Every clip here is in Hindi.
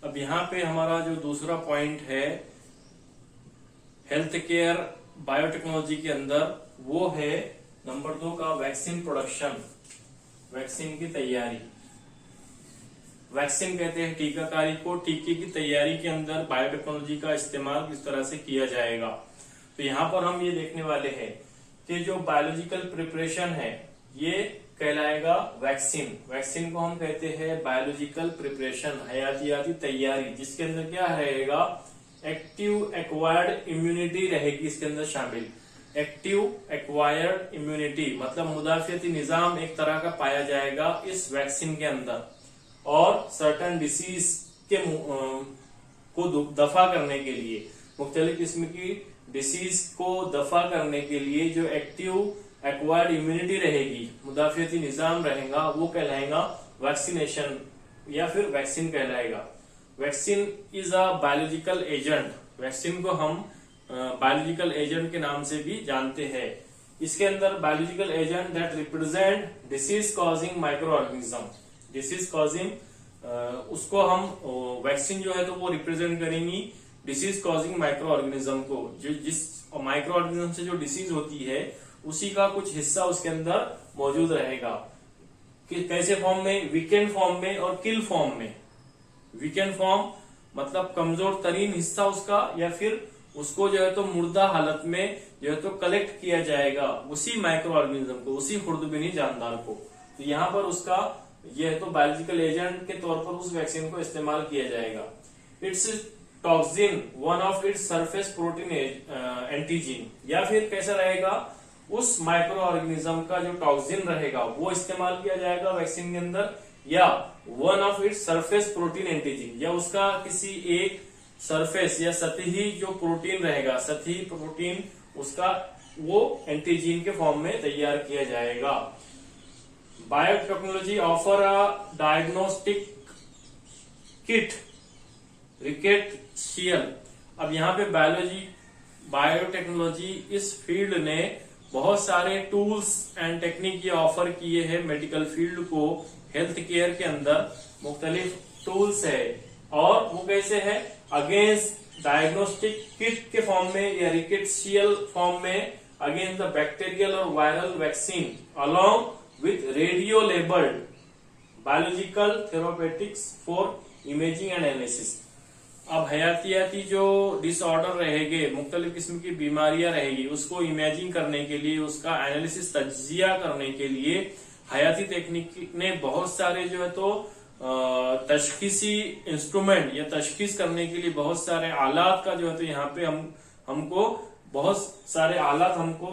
अब यहाँ पे हमारा जो दूसरा पॉइंट है हेल्थ केयर बायोटेक्नोलॉजी के अंदर, वो है नंबर 2 का वैक्सीन प्रोडक्शन, वैक्सीन की तैयारी। वैक्सीन कहते हैं टीकाकारी को। टीके की तैयारी के अंदर बायोटेक्नोलॉजी का इस्तेमाल किस तरह से किया जाएगा। तो यहाँ पर हम ये देखने वाले हैं कि जो बायोलॉजिकल प्रिपरेशन है ये कहलाएगा वैक्सीन। वैक्सीन को हम कहते हैं बायोलॉजिकल प्रिपरेशन, हयातियाती तैयारी, जिसके अंदर क्या रहेगा, एक्टिव एक्वायर्ड इम्यूनिटी रहेगी इसके अंदर शामिल। एक्टिव एक्वायर्ड इम्यूनिटी मतलब मुदाफियती निजाम एक तरह का पाया जाएगा इस वैक्सीन के अंदर, और सर्टन डिसीज के को दफा करने के लिए, मुख्तलिफ किस्म की डिसीज को दफा करने के लिए जो एक्टिव एक्वायर्ड इम्यूनिटी रहेगी, मुदाफियती निजाम रहेगा, वो कहलाएगा वैक्सीनेशन या फिर वैक्सीन कहलाएगा। Vaccine is a biological agent. Vaccine को हम बायोलॉजिकल एजेंट के नाम से भी जानते हैं। इसके अंदर biological agent that represent disease causing micro organism, disease causing उसको हम वैक्सीन जो है तो वो रिप्रेजेंट करेंगी डिसीज कॉजिंग माइक्रो ऑर्गेनिज्म को। जो जिस माइक्रो ऑर्गेनिज्म से जो डिसीज होती है उसी का कुछ हिस्सा उसके अंदर मौजूद रहेगा। कि कैसे फॉर्म में, वीकेंड फॉर्म में और किल फॉर्म में। वीकेंड फॉर्म मतलब कमजोर तरीन हिस्सा उसका, या फिर उसको जो है तो मुर्दा हालत में जो है तो कलेक्ट किया जाएगा उसी माइक्रो ऑर्गेनिज्म को, उसी खुर्दबिनी जानदार को। तो यहाँ पर उसका यह है तो बायोलॉजिकल एजेंट के तौर पर उस वैक्सीन को इस्तेमाल किया जाएगा। It's toxin one of its surface protein एंटीजीन, या फिर कैसा रहेगा, उस माइक्रो ऑर्गेनिज्म का जो टॉक्सिन रहेगा वो इस्तेमाल किया जाएगा वैक्सीन के अंदर, या one of its surface protein एंटीजीन, या उसका किसी एक सरफेस या सतही जो प्रोटीन रहेगा, सतही प्रोटीन उसका वो एंटीजीन के फॉर्म में तैयार किया जाएगा। Biotechnology offer a diagnostic kit rickettsial. अब यहाँ पे बायोटेक्नोलॉजी इस फील्ड ने बहुत सारे टूल्स एंड टेक्निक ये ऑफर किए हैं मेडिकल फील्ड को। हेल्थ केयर के अंदर मुख्तलिफ टूल्स है, और वो कैसे है, अगेंस्ट डायग्नोस्टिक किट के फॉर्म में या रिकेट्शियल फॉर्म में, अगेंस्ट द बैक्टीरियल और viral vaccine along with radio labeled biological therapeutics for imaging and analysis। अब हयातियाती जो डिसऑर्डर रहेंगे, मुख्तलिफ किस्म की बीमारियां रहेगी, उसको इमेजिंग करने के लिए, उसका एनालिसिस तज्जिया करने के लिए हयाती टेक्निक ने बहुत सारे जो है तो तशखीसी इंस्ट्रूमेंट या तशखीस करने के लिए बहुत सारे आलात का जो है तो यहाँ पे हमको बहुत सारे आलात हमको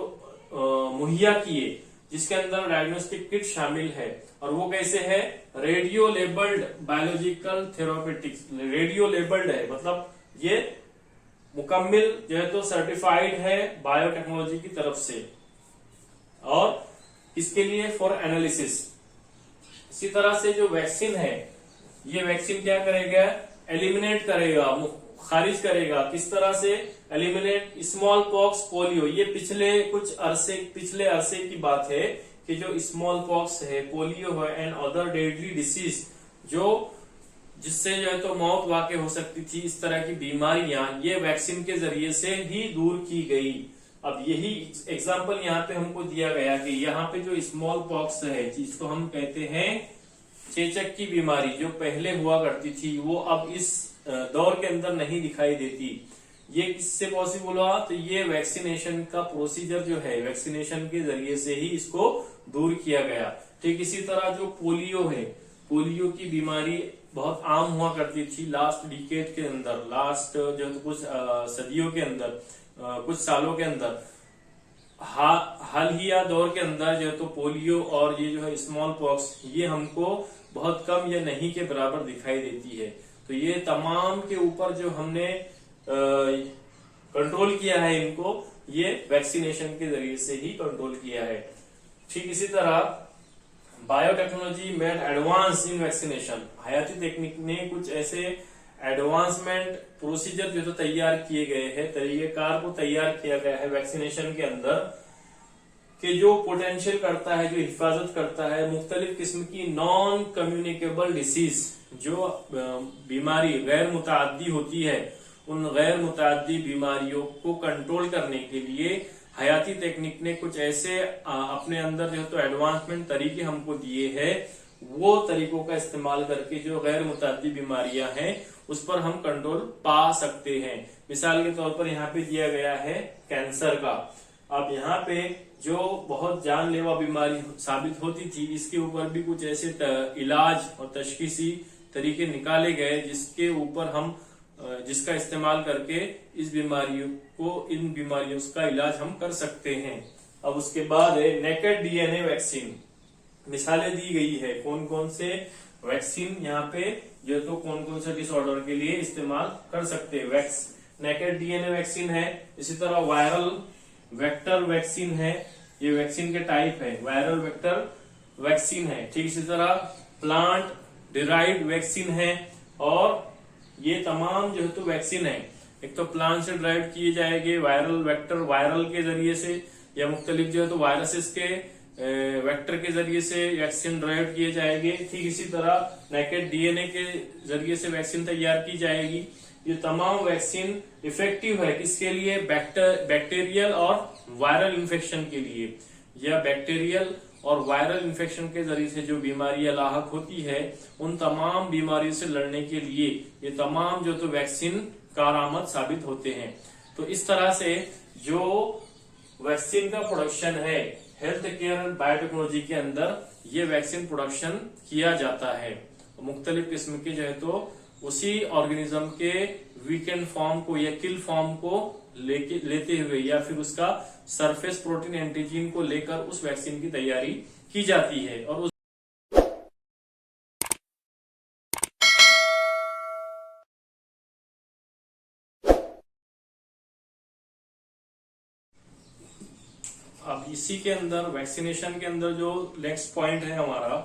मुहैया किए, जिसके अंदर डायग्नोस्टिक किट शामिल है। और वो कैसे है, radio labelled biological therapeutics. Radio labelled है मतलब ये मुकम्मिल जो है तो सर्टिफाइड है बायोटेक्नोलॉजी की तरफ से, और इसके लिए फॉर एनालिसिस। इसी तरह से जो वैक्सीन है, ये वैक्सीन क्या करेगा, एलिमिनेट करेगा, खारिज करेगा। किस तरह से एलिमिनेट, स्मॉल पॉक्स, पोलियो। ये पिछले अरसे की बात है कि जो स्मॉल पॉक्स है, पोलियो है एंड अदर डेडली डिसीज, जिससे जो है तो मौत वाकई हो सकती थी, इस तरह की बीमारियां ये वैक्सीन के जरिए से ही दूर की गई। अब यही एग्जाम्पल यहाँ पे हमको दिया गया कि यहाँ पे जो स्मॉल पॉक्स है, जिसको हम कहते हैं चेचक की बीमारी, जो पहले हुआ करती थी, वो अब इस दौर के अंदर नहीं दिखाई देती। ये किससे पॉसिबल हुआ, तो ये वैक्सीनेशन का प्रोसीजर जो है, वैक्सीनेशन के जरिए से ही इसको दूर किया गया। ठीक इसी तरह जो पोलियो है, पोलियो की बीमारी बहुत आम हुआ करती थी लास्ट डिकेड के अंदर, लास्ट जो कुछ सदियों के अंदर, कुछ सालों के अंदर, हालिया दौर के अंदर जो तो पोलियो और ये जो है स्मॉल पॉक्स, ये हमको बहुत कम या नहीं के बराबर दिखाई देती है। तो ये तमाम के ऊपर जो हमने कंट्रोल किया है इनको, ये वैक्सीनेशन के जरिए से ही कंट्रोल किया है। ठीक इसी तरह biotechnology made advance in vaccination. हयाती टेक्निक ने कुछ ऐसे एडवांसमेंट प्रोसीजर जो तो तैयार किए गए हैं, तरीकेकार को तैयार किया गया है वैक्सीनेशन के अंदर, कि जो पोटेंशियल करता है, जो हिफाजत करता है मुख्तलिफ किस्म की नॉन कम्युनिकेबल डिसीज, जो बीमारी गैर मुतअद्दी होती है, उन गैर मुतअद्दी बीमारियों को कंट्रोल करने के लिए हयाती टेक्निक ने कुछ ऐसे अपने अंदर जो है तो एडवांसमेंट तरीके हमको दिए हैं। वो तरीकों का इस्तेमाल करके जो गैर मुतअद्दी बीमारियां हैं उस पर हम कंट्रोल पा सकते हैं। मिसाल के तौर पर यहाँ पे दिया गया है कैंसर का। अब यहाँ पे जो बहुत जानलेवा बीमारी साबित होती थी, इसके ऊपर भी कुछ ऐसे इलाज और तशखीसी तरीके निकाले गए जिसका इस्तेमाल करके इन बीमारियों का इलाज हम कर सकते हैं। अब उसके बाद है नेकेड डीएनए वैक्सीन। मिसालें दी गई है कौन कौन से वैक्सीन यहाँ पे जो तो कौन कौन से डिसऑर्डर के लिए इस्तेमाल कर सकते हैं। नेकेड डीएनए वैक्सीन है, इसी तरह वायरल वेक्टर वैक्सीन है, ये वैक्सीन के टाइप है, वायरल वेक्टर वैक्सीन है। ठीक इसी तरह प्लांट डिराइव्ड वैक्सीन है, और ये तमाम जो है तो वैक्सीन है, एक तो प्लांट से डिराइव किए जाएंगे वायरल वेक्टर, वायरल के जरिए से, या मुख्तलिफ जो है तो वायरसेस के वेक्टर के जरिए से वैक्सीन डिराइव किए जाएंगे। ठीक इसी तरह नेकेड डीएनए के जरिए से वैक्सीन तैयार की जाएगी। ये तमाम वैक्सीन इफेक्टिव है किसके लिए? बैक्टीरियल और वायरल इन्फेक्शन के लिए, या बैक्टीरियल और वायरल इन्फेक्शन के जरिए से जो बीमारियां लाहक होती है उन तमाम बीमारियों से लड़ने के लिए ये तमाम जो तो वैक्सीन कारआमद साबित होते हैं। तो इस तरह से जो वैक्सीन का प्रोडक्शन है हेल्थ केयर एंड बायोटेक्नोलॉजी के अंदर, ये वैक्सीन प्रोडक्शन किया जाता है। मुख्तलिफ किस्म के जो है तो उसी ऑर्गेनिज्म के वीकेंड फॉर्म को या किल फॉर्म को लेते हुए, या फिर उसका सरफेस प्रोटीन एंटीजन को लेकर उस वैक्सीन की तैयारी की जाती है। और अब इसी के अंदर वैक्सीनेशन के अंदर जो नेक्स्ट पॉइंट है हमारा,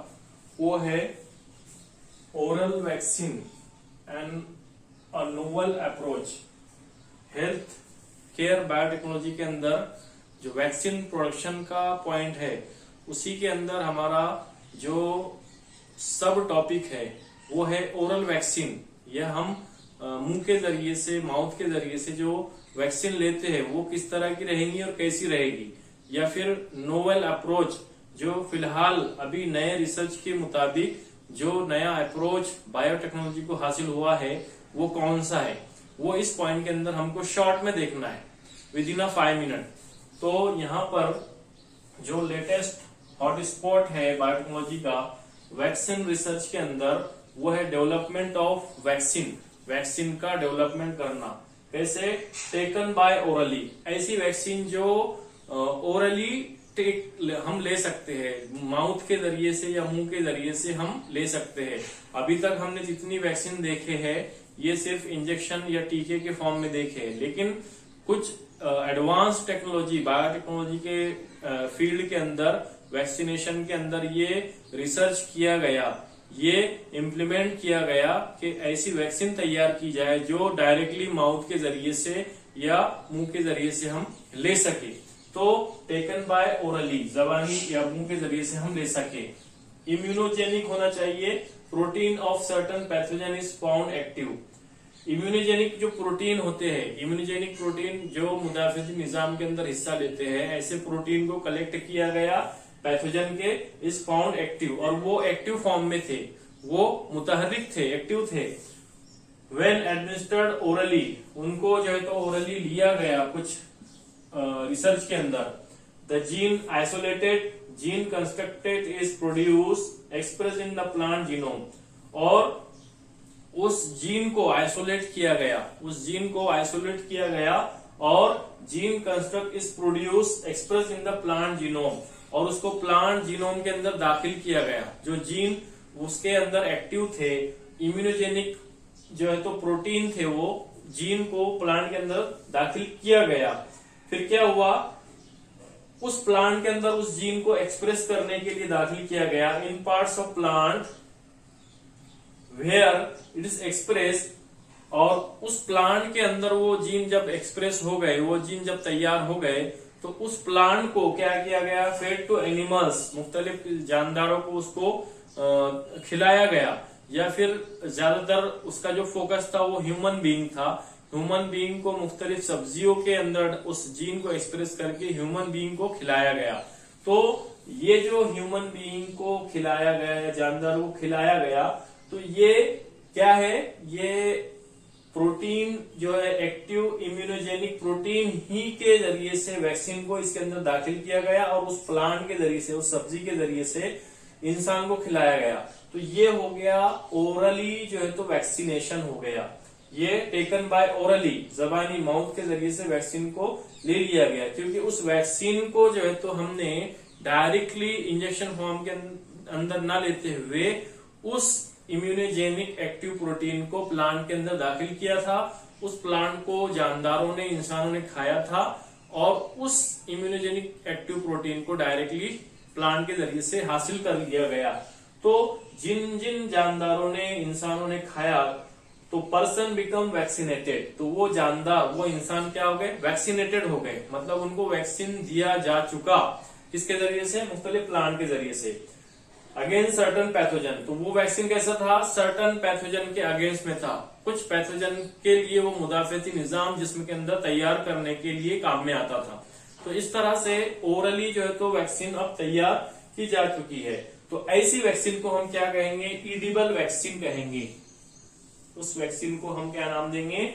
वो है oral vaccine and a novel approach. Health care biotechnology के अंदर जो वैक्सीन प्रोडक्शन का पॉइंट है, उसी के अंदर हमारा जो सब टॉपिक है वो है ओरल वैक्सीन। यह हम मुंह के जरिए से, माउथ के जरिए से जो वैक्सीन लेते हैं वो किस तरह की रहेंगी और कैसी रहेगी, या फिर नोवेल अप्रोच, जो फिलहाल अभी नए रिसर्च के मुताबिक जो नया अप्रोच बायोटेक्नोलॉजी को हासिल हुआ है वो कौन सा है, वो इस पॉइंट के अंदर हमको शॉर्ट में देखना है विद इन 5 मिनट। तो यहाँ पर जो लेटेस्ट हॉटस्पॉट है बायोटेक्नोलॉजी का वैक्सीन रिसर्च के अंदर, वो है डेवलपमेंट ऑफ वैक्सीन। वैक्सीन का डेवलपमेंट करना कैसे? टेकन बाय ओरली, ऐसी वैक्सीन जो ओरली हम ले सकते हैं, माउथ के जरिए से या मुंह के जरिए से हम ले सकते हैं। अभी तक हमने जितनी वैक्सीन देखे हैं ये सिर्फ इंजेक्शन या टीके के फॉर्म में देखे हैं, लेकिन कुछ एडवांस टेक्नोलॉजी बायोटेक्नोलॉजी के फील्ड के अंदर, वैक्सीनेशन के अंदर ये रिसर्च किया गया, ये इम्प्लीमेंट किया गया कि ऐसी वैक्सीन तैयार की जाए जो डायरेक्टली माउथ के जरिए से या मुंह के जरिए से हम ले सके। तो टेकन बाय ओरली, जबानी या मुंह के जरिए से हम ले सके। इम्यूनोजेनिक होना चाहिए, protein of certain pathogen is found active. Immunogenic जो प्रोटीन होते हैं, इम्यूनोजेनिक प्रोटीन जो मुदाफिती निजाम के अंदर हिस्सा लेते हैं, ऐसे प्रोटीन को कलेक्ट किया गया पैथोजन के, इज फाउंड एक्टिव, और वो एक्टिव फॉर्म में थे, वो मुतहर्रिक थे, एक्टिव थे। व्हेन एडमिनिस्टर्ड ओरली, उनको जो है तो ओरली लिया गया कुछ रिसर्च के अंदर, the gene isolated gene constructed is produce express in the plant genome, और उस जीन को आइसोलेट किया गया, उस जीन को आइसोलेट किया गया और gene construct is produce express in the plant genome, और उसको प्लांट जीनोम के अंदर दाखिल किया गया। जो जीन उसके अंदर एक्टिव थे, इम्यूनोजेनिक जो है तो प्रोटीन थे, वो जीन को प्लांट के अंदर दाखिल किया गया। फिर क्या हुआ, उस प्लांट के अंदर उस जीन को एक्सप्रेस करने के लिए दाखिल किया गया in parts of plant where it is express, और उस प्लांट के अंदर वो जीन जब एक्सप्रेस हो गए, वो जीन जब तैयार हो गए, तो उस प्लांट को क्या किया गया, फेड टू एनिमल्स, मुख्तलिफ जानदारों को उसको खिलाया गया, या फिर ज्यादातर उसका जो फोकस था वो ह्यूमन बीइंग था। ह्यूमन बीइंग को मुख्तलिफ सब्जियों के अंदर उस जीन को एक्सप्रेस करके ह्यूमन बीइंग को खिलाया गया। तो ये जो ह्यूमन बीइंग को खिलाया गया या जानदारों को खिलाया गया, तो ये क्या है, ये प्रोटीन जो है एक्टिव इम्यूनोजेनिक प्रोटीन ही के जरिए से वैक्सीन को इसके अंदर दाखिल किया गया और उस प्लांट के जरिए से, उस सब्जी के जरिए से इंसान को खिलाया गया। तो ये हो गया ओरली जो है तो वैक्सीनेशन हो गया, ये टेकन बाय ओरली, जबानी माउथ के जरिए से वैक्सीन को ले लिया गया। क्योंकि उस वैक्सीन को जो है तो हमने डायरेक्टली इंजेक्शन फॉर्म के अंदर ना लेते हुए उस इम्यूनोजेनिक एक्टिव प्रोटीन को प्लांट के अंदर दाखिल किया था। उस प्लांट को जानदारों ने, इंसानों ने खाया था और उस इम्यूनोजेनिक एक्टिव प्रोटीन को डायरेक्टली प्लांट के जरिए से हासिल कर लिया गया। तो जिन जिन जानदारों ने, इंसानों ने खाया, तो पर्सन बिकम वैक्सीनेटेड, तो वो जानदार, वो इंसान क्या हो गए, वैक्सीनेटेड हो गए, मतलब उनको वैक्सीन दिया जा चुका। किसके जरिए से, मुख्तलिफ प्लांट के जरिए से। अगेंस्ट सर्टन पैथोजन, तो वो वैक्सीन कैसा था, सर्टन पैथोजन के अगेंस्ट में था। कुछ पैथोजन के लिए वो मुदाफियाती निजाम जिस्म के अंदर तैयार करने के लिए काम में आता था। तो इस तरह से ओरली जो है तो वैक्सीन अब तैयार की जा चुकी है। तो ऐसी वैक्सीन को हम क्या कहेंगे, ईडिबल वैक्सीन कहेंगे। उस वैक्सीन को हम क्या नाम देंगे,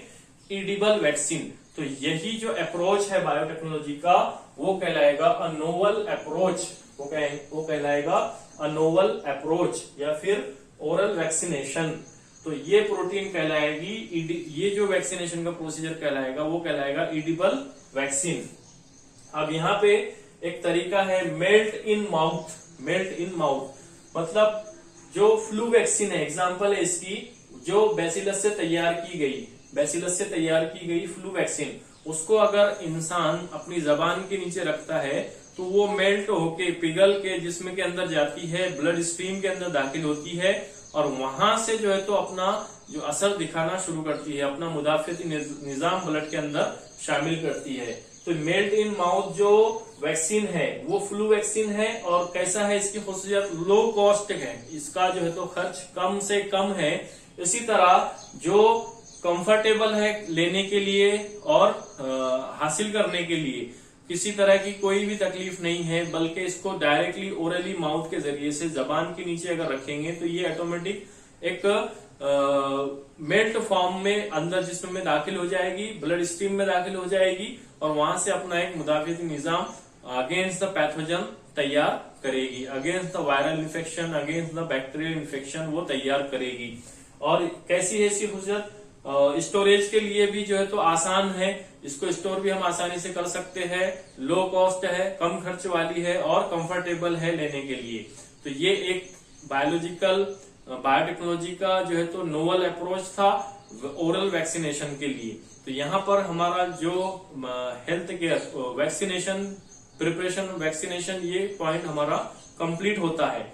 ईडिबल वैक्सीन। तो यही जो अप्रोच है बायोटेक्नोलॉजी का, वो कहलाएगा अ नोवल अप्रोच, वो कहलाएगा अ नोवल अप्रोच या फिर ओरल वैक्सीनेशन। तो ये प्रोटीन कहलाएगी, ये जो वैक्सीनेशन का प्रोसीजर कहलाएगा वो कहलाएगा ईडिबल वैक्सीन। अब यहाँ पे एक तरीका है melt in mouth. Melt in mouth मतलब जो फ्लू वैक्सीन है, एग्जाम्पल है इसकी, जो बैसिलस से तैयार की गई, बैसिलस से तैयार की गई फ्लू वैक्सीन, उसको अगर इंसान अपनी जबान के नीचे रखता है तो वो मेल्ट होके, पिघल के जिस्म के अंदर जाती है, ब्लड स्ट्रीम के अंदर दाखिल होती है और वहां से जो है तो अपना जो असर दिखाना शुरू करती है, अपना मुदाफियाती निजाम ब्लड के अंदर शामिल करती है। तो मेल्ट इन माउथ जो वैक्सीन है वो फ्लू वैक्सीन है। और कैसा है, इसकी खुसूसियत लो कॉस्ट है, इसका जो है तो खर्च कम से कम है। इसी तरह जो कंफर्टेबल है लेने के लिए और हासिल करने के लिए, किसी तरह की कोई भी तकलीफ नहीं है, बल्कि इसको डायरेक्टली ओरली माउथ के जरिए से जबान के नीचे अगर रखेंगे तो ये ऑटोमेटिक एक मेल्ट फॉर्म में अंदर जिस्म में दाखिल हो जाएगी, ब्लड स्ट्रीम में दाखिल हो जाएगी और वहां से अपना एक मुदाफियाती निजाम अगेंस्ट द पैथोजन तैयार करेगी, against the viral infection, against the bacterial infection वो तैयार करेगी। और कैसी है इसकी खुशियत, स्टोरेज के लिए भी जो है तो आसान है, इसको स्टोर भी हम आसानी से कर सकते हैं, लो कॉस्ट है, कम खर्च वाली है और कंफर्टेबल है लेने के लिए। तो ये एक बायोटेक्नोलॉजी का जो है तो नोवल अप्रोच था ओरल वैक्सीनेशन के लिए। तो यहाँ पर हमारा जो health care vaccination preparation vaccination, ये पॉइंट हमारा कंप्लीट होता है।